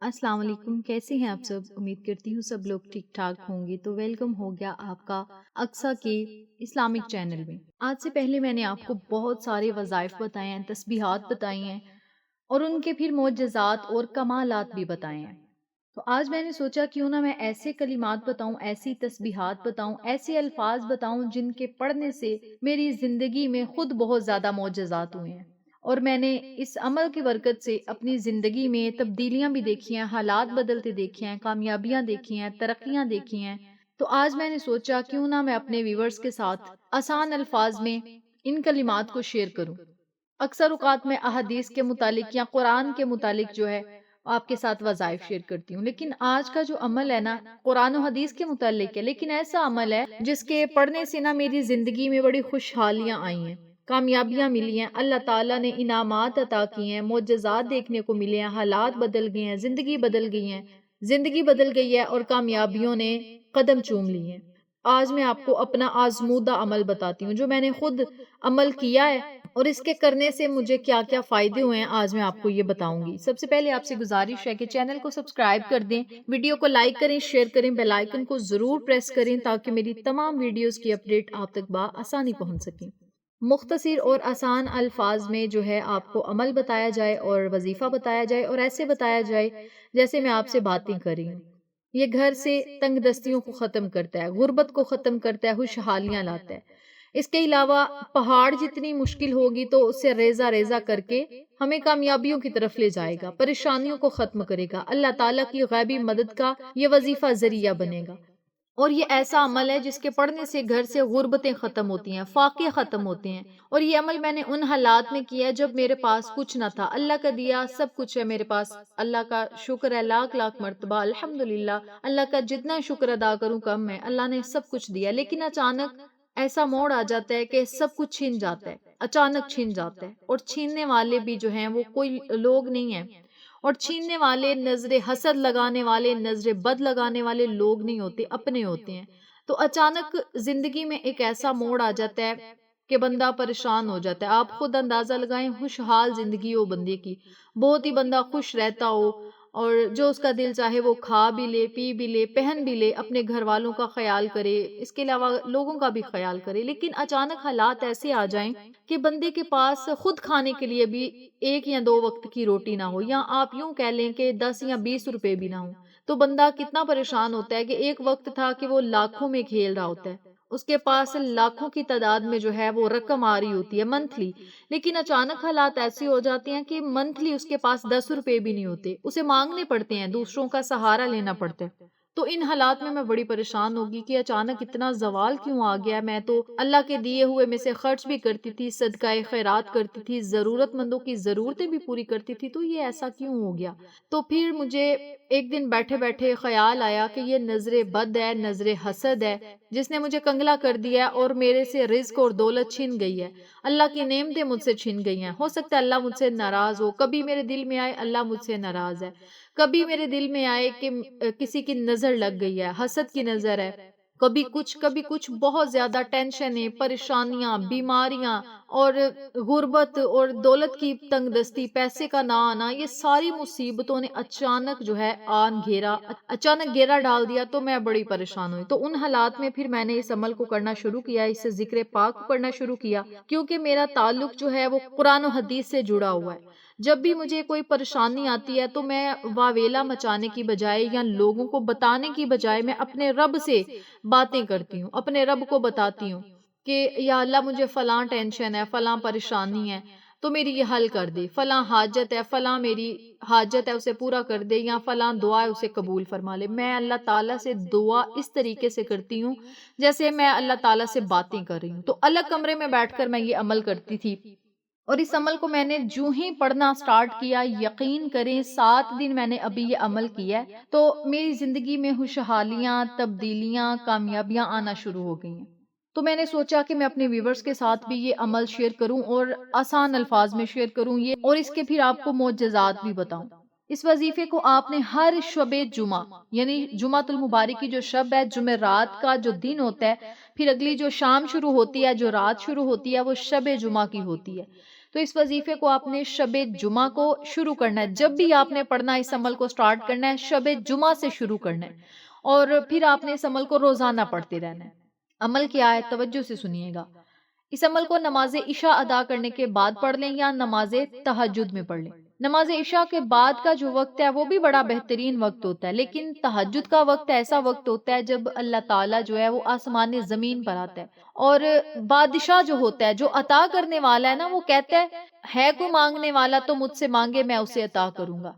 السلام علیکم، کیسے ہیں آپ سب؟ امید کرتی ہوں سب لوگ ٹھیک ٹھاک ہوں گے۔ تو ویلکم ہو گیا آپ کا اقصیٰ کے اسلامک چینل میں۔ آج سے پہلے میں نے آپ کو بہت سارے وظائف بتائے ہیں، تسبیحات بتائی ہیں اور ان کے پھر معجزات اور کمالات بھی بتائے ہیں۔ تو آج میں نے سوچا کیوں نہ میں ایسے کلمات بتاؤں، ایسی تسبیحات بتاؤں، ایسے الفاظ بتاؤں جن کے پڑھنے سے میری زندگی میں خود بہت زیادہ معجزات ہوئے ہیں، اور میں نے اس عمل کی برکت سے اپنی زندگی میں تبدیلیاں بھی دیکھی ہیں، حالات بدلتے دیکھے ہیں، کامیابیاں دیکھی ہیں، ترقیاں دیکھی ہیں۔ تو آج میں نے سوچا کیوں نہ میں اپنے ویورز کے ساتھ آسان الفاظ میں ان کلمات کو شیئر کروں۔ اکثر اوقات میں احادیث کے متعلق یا قرآن کے متعلق جو ہے آپ کے ساتھ وظائف شیئر کرتی ہوں، لیکن آج کا جو عمل ہے نا قرآن و حدیث کے متعلق ہے، لیکن ایسا عمل ہے جس کے پڑھنے سے نا میری زندگی میں بڑی خوشحالیاں آئی ہیں، کامیابیاں ملی ہیں، اللہ تعالیٰ نے انعامات عطا کی ہیں، معجزات دیکھنے کو ملے ہیں، حالات بدل گئے ہیں، زندگی بدل گئی ہیں، زندگی بدل گئی ہے اور کامیابیوں نے قدم چوم لی ہیں۔ آج میں آپ کو اپنا آزمودہ عمل بتاتی ہوں جو میں نے خود عمل کیا ہے، اور اس کے کرنے سے مجھے کیا کیا فائدے ہوئے ہیں آج میں آپ کو یہ بتاؤں گی۔ سب سے پہلے آپ سے گزارش ہے کہ چینل کو سبسکرائب کر دیں، ویڈیو کو لائک کریں، شیئر کریں، بیل آئیکن کو ضرور پریس کریں تاکہ میری تمام ویڈیوز کی اپڈیٹ آپ تک بآسانی پہنچ سکیں۔ مختصر اور آسان الفاظ میں جو ہے آپ کو عمل بتایا جائے اور وظیفہ بتایا جائے، اور ایسے بتایا جائے جیسے میں آپ سے باتیں کر رہی ہوں۔ یہ گھر سے تنگ دستیوں کو ختم کرتا ہے، غربت کو ختم کرتا ہے، خوشحالیاں لاتا ہے۔ اس کے علاوہ پہاڑ جتنی مشکل ہوگی تو اسے ریزہ ریزہ کر کے ہمیں کامیابیوں کی طرف لے جائے گا، پریشانیوں کو ختم کرے گا، اللہ تعالیٰ کی غیبی مدد کا یہ وظیفہ ذریعہ بنے گا۔ اور یہ ایسا عمل ہے جس کے پڑھنے سے گھر سے غربتیں ختم ہوتی ہیں، فاقے ختم ہوتے ہیں، اور یہ عمل میں نے ان حالات میں کیا ہے جب میرے پاس کچھ نہ تھا۔ اللہ کا دیا سب کچھ ہے میرے پاس، اللہ کا شکر ہے لاکھ لاکھ مرتبہ، الحمدللہ۔ اللہ کا جتنا شکر ادا کروں کم ہے، اللہ نے سب کچھ دیا، لیکن اچانک ایسا موڑ آ جاتا ہے کہ سب کچھ چھین جاتا ہے، اچانک چھین جاتا ہے، اور چھیننے والے بھی جو ہیں وہ کوئی لوگ نہیں ہیں، اور چھیننے والے نظر حسد لگانے والے، نظر بد لگانے والے لوگ نہیں ہوتے، اپنے ہوتے ہیں۔ تو اچانک زندگی میں ایک ایسا موڑ آ جاتا ہے کہ بندہ پریشان ہو جاتا ہے۔ آپ خود اندازہ لگائیں، خوشحال زندگی ہو بندے کی، بہت ہی بندہ خوش رہتا ہو، اور جو اس کا دل چاہے وہ کھا بھی لے، پی بھی لے، پہن بھی لے، اپنے گھر والوں کا خیال کرے، اس کے علاوہ لوگوں کا بھی خیال کرے، لیکن اچانک حالات ایسے آ جائیں کہ بندے کے پاس خود کھانے کے لیے بھی 1 یا 2 وقت کی روٹی نہ ہو، یا آپ یوں کہہ لیں کہ 10 یا 20 روپے بھی نہ ہو، تو بندہ کتنا پریشان ہوتا ہے کہ ایک وقت تھا کہ وہ لاکھوں میں کھیل رہا ہوتا ہے، اس کے پاس لاکھوں کی تعداد میں جو ہے وہ رقم آ رہی ہوتی ہے منتھلی، لیکن اچانک حالات ایسے ہو جاتے ہیں کہ منتھلی اس کے پاس 10 روپے بھی نہیں ہوتے، اسے مانگنے پڑتے ہیں، دوسروں کا سہارا لینا پڑتا ہے۔ تو ان حالات میں بڑی پریشان ہوگی کہ اچانک اتنا زوال کیوں آ گیا، میں تو اللہ کے دیے ہوئے میں سے خرچ بھی کرتی تھی، صدقہ خیرات کرتی تھی، ضرورت مندوں کی ضرورتیں بھی پوری کرتی تھی، تو یہ ایسا کیوں ہو گیا؟ تو پھر مجھے ایک دن بیٹھے بیٹھے خیال آیا کہ یہ نظر بد ہے، نظر حسد ہے، جس نے مجھے کنگلا کر دیا ہے اور میرے سے رزق اور دولت چھن گئی ہے، اللہ کی نعمتیں مجھ سے چھن گئی ہیں۔ ہو سکتا ہے اللہ مجھ سے ناراض ہو، کبھی میرے دل میں آئے اللہ مجھ سے ناراض ہے، کبھی میرے دل میں آئے کہ کسی کی نظر لگ گئی ہے، حسد کی نظر ہے، کبھی کچھ بہت زیادہ ٹینشنیں، پریشانیاں، بیماریاں، اور غربت اور دولت کی تنگ دستی، پیسے کا نہ آنا، یہ ساری مصیبتوں نے اچانک جو ہے اچانک گھیرا ڈال دیا، تو میں بڑی پریشان ہوئی۔ تو ان حالات میں پھر میں نے اس عمل کو کرنا شروع کیا، اس سے ذکر پاک کو کرنا شروع کیا، کیونکہ میرا تعلق جو ہے وہ قرآن و حدیث سے جڑا ہوا ہے۔ جب بھی مجھے کوئی پریشانی آتی ہے تو میں واویلا مچانے کی بجائے یا لوگوں کو بتانے کی بجائے میں اپنے رب سے باتیں کرتی ہوں، اپنے رب کو بتاتی ہوں کہ یا اللہ مجھے فلاں ٹینشن ہے، فلاں پریشانی ہے تو میری یہ حل کر دے، فلاں حاجت ہے، فلاں میری حاجت ہے اسے پورا کر دے، یا فلاں دعا ہے اسے قبول فرما لے۔ میں اللہ تعالیٰ سے دعا اس طریقے سے کرتی ہوں جیسے میں اللہ تعالیٰ سے باتیں کر رہی ہوں۔ تو الگ کمرے میں بیٹھ کر میں یہ عمل کرتی تھی، اور اس عمل کو میں نے جو ہی پڑھنا سٹارٹ کیا، یقین کریں 7 دن میں نے ابھی یہ عمل کیا ہے تو میری زندگی میں خوشحالیاں، تبدیلیاں، کامیابیاں آنا شروع ہو گئی ہیں۔ تو میں نے سوچا کہ میں اپنے ویورز کے ساتھ بھی یہ عمل شیئر کروں اور آسان الفاظ میں شیئر کروں یہ، اور اس کے پھر آپ کو معجزات بھی بتاؤں۔ اس وظیفے کو آپ نے ہر شب جمعہ، یعنی جمعۃ المبارک کی جو شب ہے، جمعرات کا جو دن ہوتا ہے، پھر اگلی جو شام شروع ہوتی ہے، جو رات شروع ہوتی ہے، وہ شب جمعہ کی ہوتی ہے، تو اس وظیفے کو آپ نے شب جمعہ کو شروع کرنا ہے. جب بھی آپ نے پڑھنا ہے اس عمل کو سٹارٹ کرنا ہے شب جمعہ سے شروع کرنا ہے، اور پھر آپ نے اس عمل کو روزانہ پڑھتے رہنا ہے. عمل کیا ہے توجہ سے سنیے گا. اس عمل کو نماز عشاء ادا کرنے کے بعد پڑھ لیں یا نماز تہجد میں پڑھ لیں. نماز عشاء کے بعد کا جو وقت ہے وہ بھی بڑا بہترین وقت ہوتا ہے، لیکن تہجد کا وقت ایسا وقت ہوتا ہے جب اللہ تعالیٰ جو ہے وہ آسمان زمین پر آتا ہے، اور بادشاہ جو ہوتا ہے، جو عطا کرنے والا ہے نا، وہ کہتا ہے کوئی مانگنے والا تو مجھ سے مانگے میں اسے عطا کروں گا،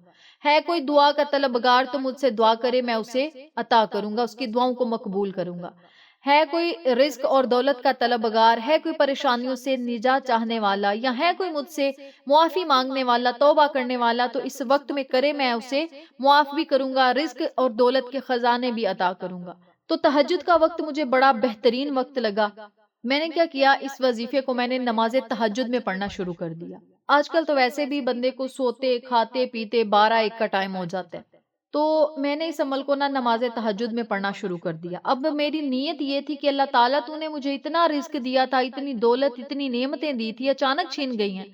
ہے کوئی دعا کا طلبگار تو مجھ سے دعا کرے میں اسے عطا کروں گا، اس کی دعاؤں کو مقبول کروں گا. ہے کوئی رزق اور دولت کا طلبگار، ہے کوئی پریشانیوں سے نجات چاہنے والا، یا ہے کوئی مجھ سے معافی مانگنے والا، توبہ کرنے والا، تو اس وقت میں کرے میں اسے معاف بھی کروں گا، رزق اور دولت کے خزانے بھی عطا کروں گا. تو تہجد کا وقت مجھے بڑا بہترین وقت لگا. میں نے کیا کیا، اس وظیفے کو میں نے نماز تہجد میں پڑھنا شروع کر دیا. آج کل تو ویسے بھی بندے کو سوتے کھاتے پیتے 12-1 کا ٹائم ہو جاتا ہے، تو میں نے اس عمل کو نماز تہجد میں پڑھنا شروع کر دیا. اب میری نیت یہ تھی کہ اللہ تعالیٰ تو نے مجھے اتنا رزق دیا تھا، اتنی دولت اتنی نعمتیں دی تھی، اچانک چھین گئی ہیں.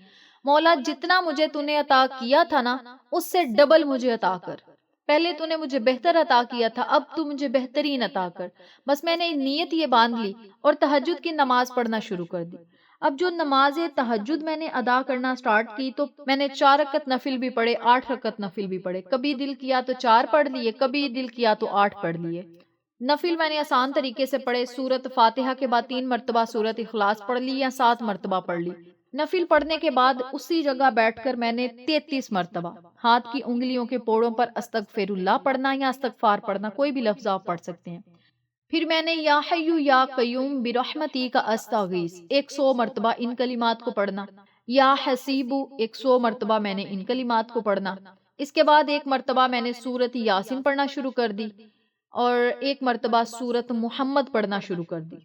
مولا جتنا مجھے تو نے عطا کیا تھا نا، اس سے ڈبل مجھے عطا کر. پہلے تو نے مجھے بہتر عطا کیا تھا، اب تو مجھے بہترین عطا کر. بس میں نے نیت یہ باندھ لی اور تہجد کی نماز پڑھنا شروع کر دی. اب جو نماز تہجد میں نے ادا کرنا سٹارٹ کی تو میں نے 4 رکعت نفل بھی پڑھے، 8 رکعت نفل بھی پڑھے. کبھی دل کیا تو 4 پڑھ لیے، کبھی دل کیا تو 8 پڑھ لیے. نفل میں نے آسان طریقے سے پڑھے. سورت فاتحہ کے بعد 3 مرتبہ سورت اخلاص پڑھ لی یا 7 مرتبہ پڑھ لی. نفل پڑھنے کے بعد اسی جگہ بیٹھ کر میں نے 33 مرتبہ ہاتھ کی انگلیوں کے پوڑوں پر استغفر اللہ پڑھنا یا استغفار پڑھنا، کوئی بھی لفظ آپ پڑھ سکتے ہیں. پھر میں نے یا حیو یا قیوم برحمتی کا استغیث 100 مرتبہ ان کلمات کو پڑھنا، یا حسیبو 100 مرتبہ میں نے ان کلمات کو پڑھنا. اس کے بعد 1 مرتبہ میں نے سورت یاسین پڑھنا شروع کر دی اور 1 مرتبہ سورت محمد پڑھنا شروع کر دی.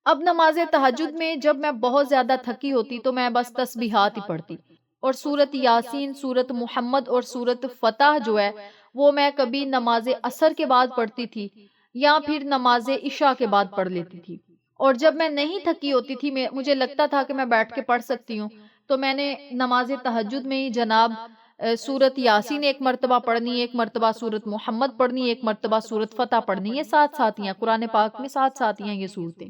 اب نماز تہجد میں جب میں بہت زیادہ تھکی ہوتی تو میں بس تسبیحات ہی پڑھتی، اور سورت یاسین، سورت محمد اور سورت فتح جو ہے وہ میں کبھی نماز عصر کے بعد پڑھتی تھی یا پھر نماز عشاء کے بعد پڑھ لیتی تھی. اور جب میں نہیں تھکی ہوتی تھی، مجھے لگتا تھا کہ میں بیٹھ کے پڑھ سکتی ہوں، تو میں نے نماز تہجد میں ہی جناب سورت یاسین 1 مرتبہ پڑھنی، 1 مرتبہ سورت محمد پڑھنی، 1 مرتبہ سورت فتح پڑھنی. یہ ساتھ ساتھ ہیں قرآن پاک میں، ساتھ ساتھ ہیں یہ صورتیں.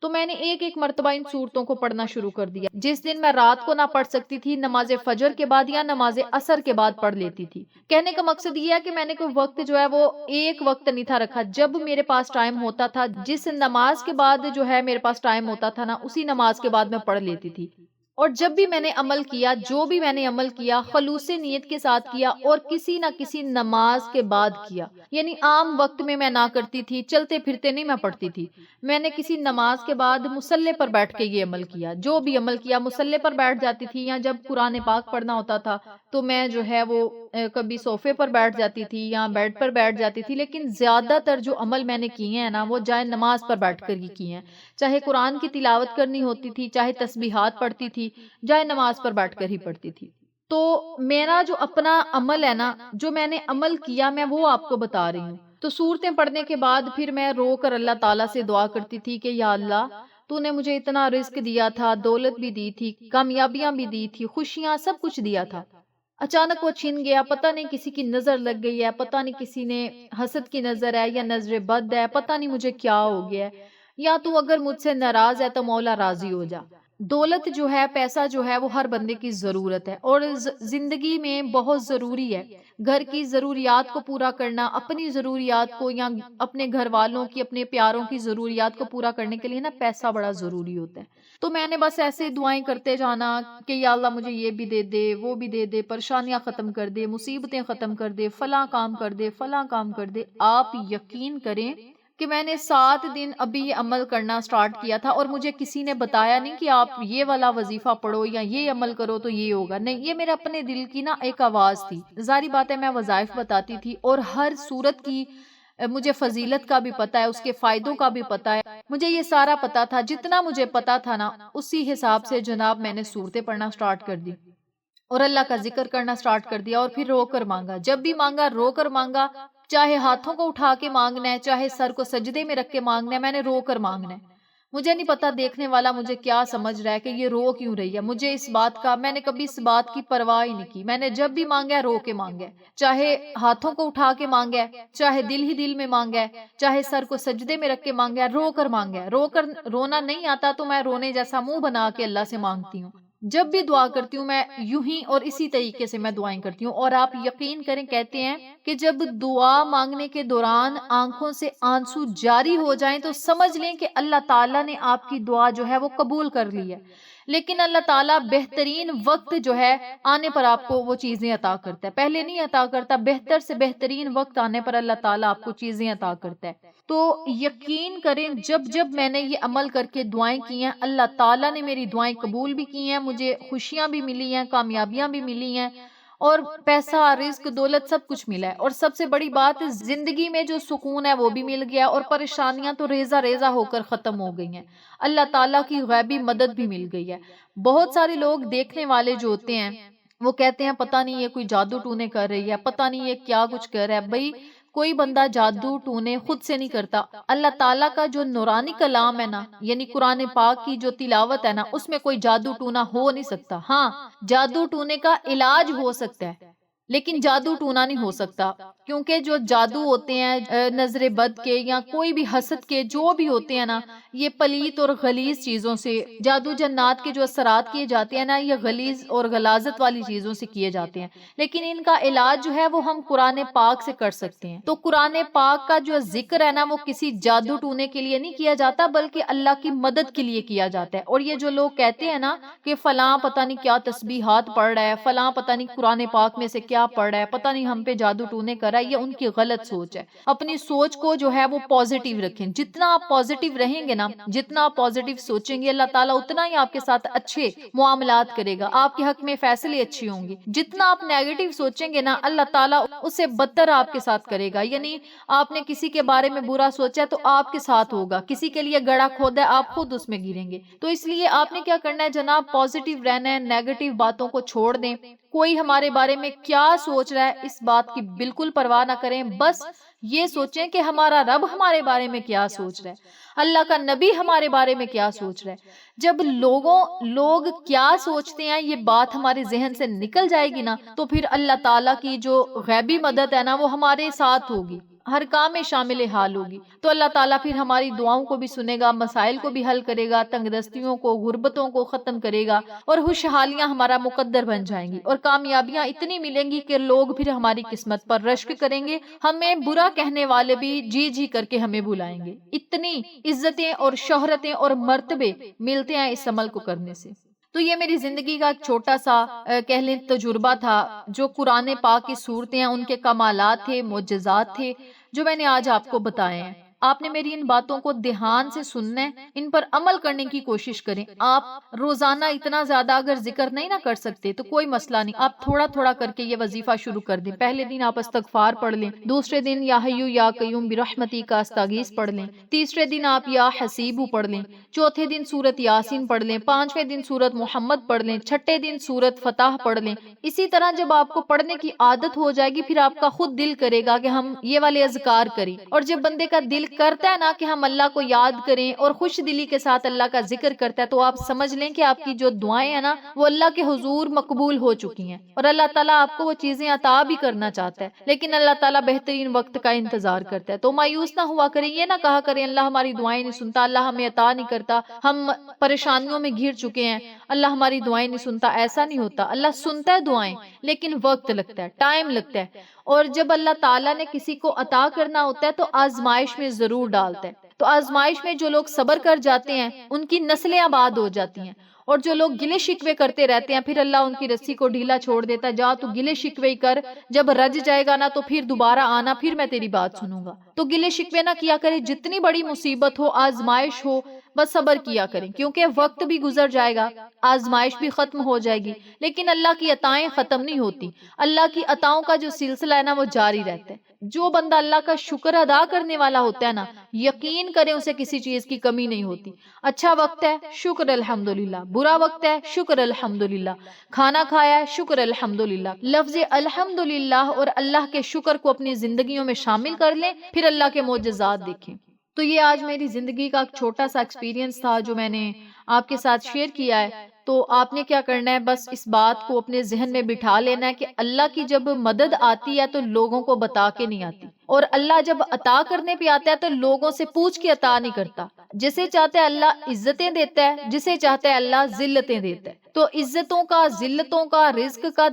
تو میں نے 1 مرتبہ ان صورتوں کو پڑھنا شروع کر دیا. جس دن میں رات کو نہ پڑھ سکتی تھی، نماز فجر کے بعد یا نماز عصر کے بعد پڑھ لیتی تھی. کہنے کا مقصد یہ ہے کہ میں نے کوئی وقت جو ہے وہ ایک وقت نہیں تھا رکھا. جب میرے پاس ٹائم ہوتا تھا، جس نماز کے بعد جو ہے میرے پاس ٹائم ہوتا تھا نا، اسی نماز کے بعد میں پڑھ لیتی تھی. اور جب بھی میں نے عمل کیا، جو بھی میں نے عمل کیا، خلوص نیت کے ساتھ کیا اور کسی نہ کسی نماز کے بعد کیا. یعنی عام وقت میں نہ کرتی تھی، چلتے پھرتے نہیں میں پڑھتی تھی. میں نے کسی نماز کے بعد مصلی پر بیٹھ کے یہ عمل کیا. جو بھی عمل کیا مصلی پر بیٹھ جاتی تھی، یا جب قرآن پاک پڑھنا ہوتا تھا تو میں جو ہے وہ کبھی صوفے پر بیٹھ جاتی تھی یا بیڈ پر بیٹھ جاتی تھی. لیکن زیادہ تر جو عمل میں نے کیے ہیں نا، وہ جائے نماز پر بیٹھ کر ہی کیے ہیں. چاہے قرآن کی تلاوت کرنی ہوتی تھی، چاہے تسبیحات پڑھتی تھی، جائے نماز پر بیٹھ کر ہی پڑھتی تھی. تو میرا جو اپنا عمل ہے نا، جو میں نے عمل کیا، میں وہ آپ کو بتا رہی ہوں. تو سورتیں پڑھنے کے بعد پھر میں رو کر اللہ تعالیٰ سے دعا کرتی تھی کہ یا اللہ، تو نے مجھے اتنا رزق دیا تھا، دولت بھی دی تھی، کامیابیاں بھی دی تھی، خوشیاں، سب کچھ دیا تھا. اچانک وہ چھن گیا. پتہ نہیں کسی کی نظر لگ گئی ہے، پتہ نہیں کسی نے حسد کی نظر ہے یا نظر بد ہے، پتہ نہیں مجھے کیا ہو گیا ہے. یا تو اگر مجھ سے ناراض ہے تو مولا راضی ہو جا. دولت جو ہے، پیسہ جو ہے، وہ ہر بندے کی ضرورت ہے اور زندگی میں بہت ضروری ہے. گھر کی ضروریات کو پورا کرنا، اپنی ضروریات کو یا اپنے گھر والوں کی، اپنے پیاروں کی ضروریات کو پورا کرنے کے لیے نا پیسہ بڑا ضروری ہوتا ہے. تو میں نے بس ایسے دعائیں کرتے جانا کہ یا اللہ مجھے یہ بھی دے دے، وہ بھی دے دے، پریشانیاں ختم کر دے، مصیبتیں ختم کر دے، فلاں کام کر دے، فلاں کام کر دے. آپ یقین کریں کہ میں نے 7 دن ابھی یہ عمل کرنا سٹارٹ کیا تھا اور مجھے کسی نے بتایا نہیں کہ آپ یہ والا وظیفہ پڑھو یا یہ عمل کرو تو یہ ہوگا. نہیں، یہ میرے اپنے دل کی نا ایک آواز تھی. ظاہری بات ہے میں وظائف بتاتی تھی اور ہر صورت کی مجھے فضیلت کا بھی پتا ہے، اس کے فائدوں کا بھی پتا ہے، مجھے یہ سارا پتا تھا. جتنا مجھے پتا تھا نا، اسی حساب سے جناب میں نے صورتیں پڑھنا سٹارٹ کر دی اور اللہ کا ذکر کرنا سٹارٹ کر دیا. اور پھر رو کر مانگا. جب بھی مانگا رو کر مانگا. چاہے ہاتھوں کو اٹھا کے مانگنا ہے، چاہے سر کو سجدے میں رکھ کے مانگنا ہے، میں نے رو کر مانگنا ہے. مجھے نہیں پتا دیکھنے والا مجھے کیا سمجھ رہا ہے کہ یہ رو کیوں رہی ہے، مجھے اس بات کا، میں نے کبھی اس بات کی پرواہ ہی نہیں کی، میں نے جب بھی مانگا ہے رو کے مانگا ہے، چاہے ہاتھوں کو اٹھا کے مانگا ہے، چاہے دل ہی دل میں مانگا ہے، چاہے سر کو سجدے میں رکھ کے مانگا ہے، رو کر مانگا ہے، رو کر رونا نہیں آتا تو میں رونے جیسا منہ بنا کے اللہ سے مانگتی ہوں۔ جب بھی دعا کرتی ہوں میں یوں ہی اور اسی طریقے سے میں دعائیں کرتی ہوں، اور آپ یقین کریں، کہتے ہیں کہ جب دعا مانگنے کے دوران آنکھوں سے آنسو جاری ہو جائیں تو سمجھ لیں کہ اللہ تعالیٰ نے آپ کی دعا جو ہے وہ قبول کر لی ہے۔ لیکن اللہ تعالیٰ بہترین وقت جو ہے آنے پر آپ کو وہ چیزیں عطا کرتا ہے، پہلے نہیں عطا کرتا، بہتر سے بہترین وقت آنے پر اللہ تعالیٰ آپ کو چیزیں عطا کرتا ہے۔ تو یقین کریں جب جب میں نے یہ عمل کر کے دعائیں کی ہیں، اللہ تعالیٰ نے میری دعائیں قبول بھی کی ہیں، مجھے خوشیاں بھی ملی ہیں، کامیابیاں بھی ملی ہیں، اور پیسہ، رزق، دولت سب کچھ ملا ہے، اور سب سے بڑی بات زندگی میں جو سکون ہے وہ بھی مل گیا، اور پریشانیاں تو ریزہ ریزہ ہو کر ختم ہو گئی ہیں، اللہ تعالیٰ کی غیبی مدد بھی مل گئی ہے۔ بہت سارے لوگ دیکھنے والے جو ہوتے ہیں وہ کہتے ہیں پتہ نہیں یہ کوئی جادو ٹونے کر رہی ہے، پتہ نہیں یہ کیا کچھ کر رہا ہے۔ بھائی کوئی بندہ جادو ٹونے خود سے نہیں کرتا، اللہ تعالیٰ کا جو نورانی کلام ہے نا، یعنی قرآن پاک کی جو تلاوت ہے نا، اس میں کوئی جادو ٹونا ہو نہیں سکتا۔ ہاں، جادو ٹونے کا علاج ہو سکتا ہے لیکن جادو ٹونا نہیں ہو سکتا، کیونکہ جو جادو ہوتے ہیں نظر بد کے یا کوئی بھی حسد کے جو بھی ہوتے ہیں نا، یہ پلیت اور غلیظ چیزوں سے، جادو جنات کے جو اثرات کیے جاتے ہیں نا، یہ غلیظ اور غلاظت والی چیزوں سے کیے جاتے ہیں، لیکن ان کا علاج جو ہے وہ ہم قرآن پاک سے کر سکتے ہیں۔ تو قرآن پاک کا جو ذکر ہے نا، وہ کسی جادو ٹونے کے لیے نہیں کیا جاتا بلکہ اللہ کی مدد کے لیے کیا جاتا ہے۔ اور یہ جو لوگ کہتے ہیں نا کہ فلاں پتہ نہیں کیا تسبیحات پڑھ رہا ہے، فلاں پتہ نہیں قرآن پاک میں سے کیا پڑھ رہا ہے، پتہ نہیں ہم پہ جادو ٹونے کر رہا ہے، یہ ان کی غلط سوچ ہے۔ اپنی سوچ کو جو ہے وہ پازیٹیو رکھیں، جتنا آپ پازیٹیو رہیں گے نا، جتنا آپ پازیٹیو سوچیں گے، اللہ تعالیٰ اتنا ہی آپ کے ساتھ اچھے معاملات کرے گا، آپ کے حق میں فیصلے اچھی ہوں گے۔ جتنا آپ نیگیٹو سوچیں گے نا، اللہ تعالیٰ اس سے بدتر آپ کے ساتھ کرے گا۔ یعنی آپ نے کسی کے بارے میں برا سوچا تو آپ کے ساتھ ہوگا، کسی کے لیے گڑھا کھودا ہے آپ خود اس میں گریں گے۔ تو اس لیے آپ نے کیا کرنا ہے جناب، پازیٹیو رہنا ہے، نیگیٹو باتوں کو چھوڑ دیں۔ کوئی ہمارے بارے میں کیا سوچ رہا ہے اس بات کی بالکل پرواہ نہ کریں، بس یہ سوچیں کہ ہمارا رب ہمارے بارے میں کیا سوچ رہا ہے، اللہ کا نبی ہمارے بارے میں کیا سوچ رہا ہے۔ جب لوگ کیا سوچتے ہیں یہ بات ہمارے ذہن سے نکل جائے گی نا، تو پھر اللہ تعالیٰ کی جو غیبی مدد ہے نا وہ ہمارے ساتھ ہوگی، ہر کام میں شامل حال ہوگی۔ تو اللہ تعالیٰ پھر ہماری دعاؤں کو بھی سنے گا، مسائل کو بھی حل کرے گا، تنگ دستیوں کو، غربتوں کو ختم کرے گا، اور خوشحالیاں ہمارا مقدر بن جائیں گی، اور کامیابیاں اتنی ملیں گی کہ لوگ پھر ہماری قسمت پر رشک کریں گے، ہمیں برا کہنے والے بھی جی جی کر کے ہمیں بلائیں گے۔ اتنی عزتیں اور شہرتیں اور مرتبے ملتے ہیں اس عمل کو کرنے سے۔ تو یہ میری زندگی کا ایک چھوٹا سا کہہ لیں تجربہ تھا، جو قرآن پاک کی صورتیں ہیں، ان کے کمالات تھے، معجزات تھے، جو میں نے آج آپ کو بتائے ہیں۔ آپ نے میری ان باتوں کو دھیان سے سننا ہے، ان پر عمل کرنے کی کوشش کریں۔ آپ روزانہ اتنا زیادہ اگر ذکر نہیں نہ کر سکتے تو کوئی مسئلہ نہیں، آپ تھوڑا تھوڑا کر کے یہ وظیفہ شروع کر دیں۔ پہلے دن آپ استغفار پڑھ لیں، دوسرے دن یا حیو یا قیوم برحمتی کا استغیث پڑھ لیں، تیسرے دن آپ یا حسیبو پڑھ لیں، چوتھے دن سورت یاسین پڑھ لیں، پانچویں دن سورت محمد پڑھ لیں، چھٹے دن سورت فتح پڑھ لیں۔ اسی طرح جب آپ کو پڑھنے کی عادت ہو جائے گی، پھر آپ کا خود دل کرے گا کہ ہم یہ والے اذکار کریں، اور جب بندے کا دل کرتا ہے نا کہ ہم اللہ کو یاد کریں اور خوش دلی کے ساتھ اللہ کا ذکر کرتا ہے، تو آپ سمجھ لیں کہ آپ کی جو دعائیں ہیں نا وہ اللہ کے حضور مقبول ہو چکی ہیں، اور اللہ تعالیٰ آپ کو وہ چیزیں عطا بھی کرنا چاہتا ہے، لیکن اللہ تعالیٰ بہترین وقت کا انتظار کرتا ہے۔ تو مایوس نہ ہوا کریں، یہ نہ کہا کریں اللہ ہماری دعائیں نہیں سنتا، اللہ ہمیں عطا نہیں کرتا، ہم پریشانیوں میں گھر چکے ہیں، اللہ ہماری دعائیں نہیں سنتا۔ ایسا نہیں ہوتا، اللہ سنتا ہے دعائیں، لیکن وقت لگتا ہے، ٹائم لگتا ہے، اور جب اللہ تعالیٰ نے کسی کو عطا کرنا ہوتا ہے تو آزمائش میں ضرور ڈالتا ہے۔ تو آزمائش میں جو لوگ صبر کر جاتے ہیں ان کی نسلیں آباد ہو جاتی ہیں، اور جو لوگ گلے شکوے کرتے رہتے ہیں پھر اللہ ان کی رسی کو ڈھیلا چھوڑ دیتا ہے، جا تو گلے شکوے ہی کر، جب رج جائے گا نا تو پھر دوبارہ آنا، پھر میں تیری بات سنوں گا۔ تو گلے شکوے نہ کیا کرے، جتنی بڑی مصیبت ہو، آزمائش ہو، بس صبر کیا کریں، کیونکہ وقت بھی گزر جائے گا، آزمائش بھی ختم ہو جائے گی، لیکن اللہ کی عطائیں ختم نہیں ہوتی، اللہ کی عطاؤں کا جو سلسلہ ہے نا وہ جاری رہتا ہے۔ جو بندہ اللہ کا شکر ادا کرنے والا ہوتا ہے نا، یقین کریں اسے کسی چیز کی کمی نہیں ہوتی۔ اچھا وقت ہے، شکر الحمدللہ، برا وقت ہے، شکر الحمدللہ، کھانا کھایا ہے، شکر الحمدللہ۔ لفظ الحمدللہ اور اللہ کے شکر کو اپنی زندگیوں میں شامل کر لیں، پھر اللہ کے معجزات دیکھیں۔ تو یہ آج میری زندگی کا ایک چھوٹا سا ایکسپیرینس تھا جو میں نے آپ کے ساتھ شیئر کیا ہے۔ تو آپ نے کیا کرنا ہے، بس اس بات کو اپنے ذہن میں بٹھا لینا ہے کہ اللہ کی جب مدد آتی ہے تو لوگوں کو بتا کے نہیں آتی، اور اللہ جب عطا کرنے پہ آتا ہے تو لوگوں سے پوچھ کے عطا نہیں کرتا۔ جسے چاہتا ہے اللہ عزتیں دیتا ہے، جسے چاہتا ہے اللہ ذلتیں دیتا ہے۔ تو عزتوں کا، ذلتوں کا، رزق کا،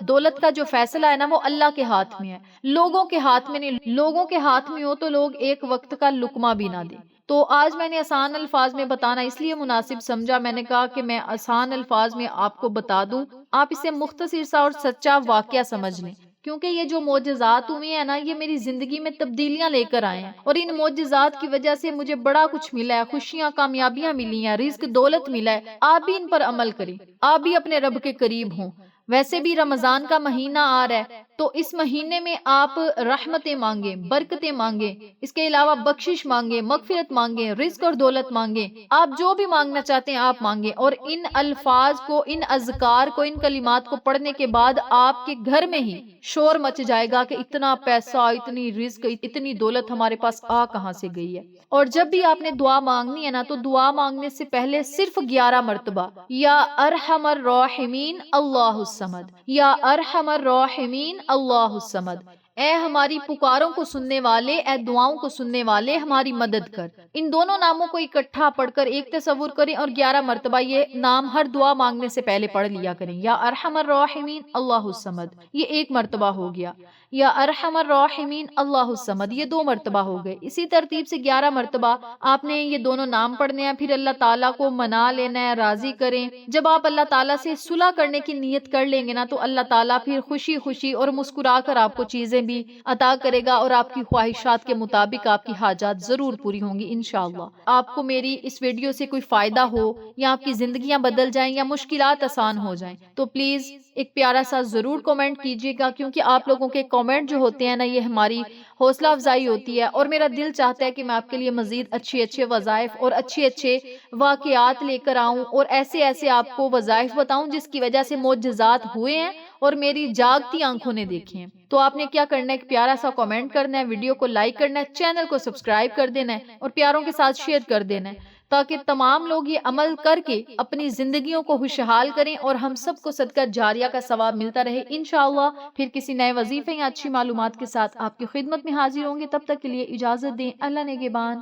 دولت کا جو فیصلہ ہے نا وہ اللہ کے ہاتھ میں ہے، لوگوں کے ہاتھ میں نہیں۔ لوگوں کے ہاتھ میں ہو تو لوگ ایک وقت کا لقمہ بھی نہ دیں۔ تو آج میں نے آسان الفاظ میں بتانا اس لیے مناسب سمجھا، میں نے کہا کہ میں آسان الفاظ میں آپ کو بتا دوں، آپ اسے مختصر سا اور سچا واقعہ سمجھ لیں، کیونکہ یہ جو معجزات ہوئے ہیں نا یہ میری زندگی میں تبدیلیاں لے کر آئے ہیں، اور ان معجزات کی وجہ سے مجھے بڑا کچھ ملا ہے، خوشیاں، کامیابیاں ملی ہیں، رزق، دولت ملا ہے۔ آپ بھی ان پر عمل کریں، آپ بھی اپنے رب کے قریب ہوں۔ ویسے بھی رمضان کا مہینہ آ رہا ہے، تو اس مہینے میں آپ رحمتیں مانگیں، برکتیں مانگیں، اس کے علاوہ بخشش مانگیں، مغفرت مانگیں، رزق اور دولت مانگیں۔ آپ جو بھی مانگنا چاہتے ہیں آپ مانگیں، اور ان الفاظ کو، ان اذکار کو، ان کلمات کو پڑھنے کے بعد آپ کے گھر میں ہی شور مچ جائے گا کہ اتنا پیسہ، اتنی رزق، اتنی دولت ہمارے پاس آ کہاں سے گئی ہے۔ اور جب بھی آپ نے دعا مانگنی ہے نا تو دعا مانگنے سے پہلے صرف 11 مرتبہ یا ارحم الراحمین اللہ الصمد، یا ارحم الراحمین اللہ الصمد، اے ہماری پکاروں کو سننے والے، اے دعاؤں کو سننے والے، ہماری مدد کر۔ ان دونوں ناموں کو اکٹھا پڑھ کر ایک تصور کریں، اور 11 مرتبہ یہ نام ہر دعا مانگنے سے پہلے پڑھ لیا کریں۔ یا ارحم الراحمین اللہ الصمد یہ 1 مرتبہ ہو گیا، یا ارحم الراحمین اللہ الصمد یہ 2 مرتبہ ہو گئے۔ اسی ترتیب سے 11 مرتبہ آپ نے یہ دونوں نام پڑھنے ہیں، پھر اللہ تعالیٰ کو منا لینا ہے، راضی کریں۔ جب آپ اللہ تعالیٰ سے صلح کرنے کی نیت کر لیں گے نا تو اللہ تعالیٰ پھر خوشی خوشی اور مسکرا کر آپ کو چیزیں بھی عطا کرے گا، اور آپ کی خواہشات کے مطابق آپ کی حاجات ضرور پوری ہوں گی انشاءاللہ۔ آپ کو میری اس ویڈیو سے کوئی فائدہ ہو، یا آپ کی زندگیاں بدل جائیں، یا مشکلات آسان ہو جائیں، تو پلیز ایک پیارا سا ضرور کومنٹ کیجیے گا، کیونکہ آپ لوگوں کے کومنٹ جو ہوتے ہیں نا یہ ہماری حوصلہ افزائی ہوتی ہے، اور میرا دل چاہتا ہے کہ میں آپ کے لیے مزید اچھے وظائف اور اچھے واقعات لے کر آؤں، اور ایسے آپ کو وظائف بتاؤں جس کی وجہ سے معجزات ہوئے ہیں اور میری جاگتی آنکھوں نے دیکھے ہیں۔ تو آپ نے کیا کرنا ہے، ایک پیارا سا کومنٹ کرنا ہے، ویڈیو کو لائک کرنا ہے، چینل کو سبسکرائب کر دینا ہے، اور پیاروں کے ساتھ شیئر کر دینا ہے، تاکہ تمام لوگ یہ عمل کر کے اپنی زندگیوں کو خوشحال کریں، اور ہم سب کو صدقہ جاریہ کا ثواب ملتا رہے انشاءاللہ۔ پھر کسی نئے وظیفے یا اچھی معلومات کے ساتھ آپ کی خدمت میں حاضر ہوں گے، تب تک کے لیے اجازت دیں، اللہ نگہبان۔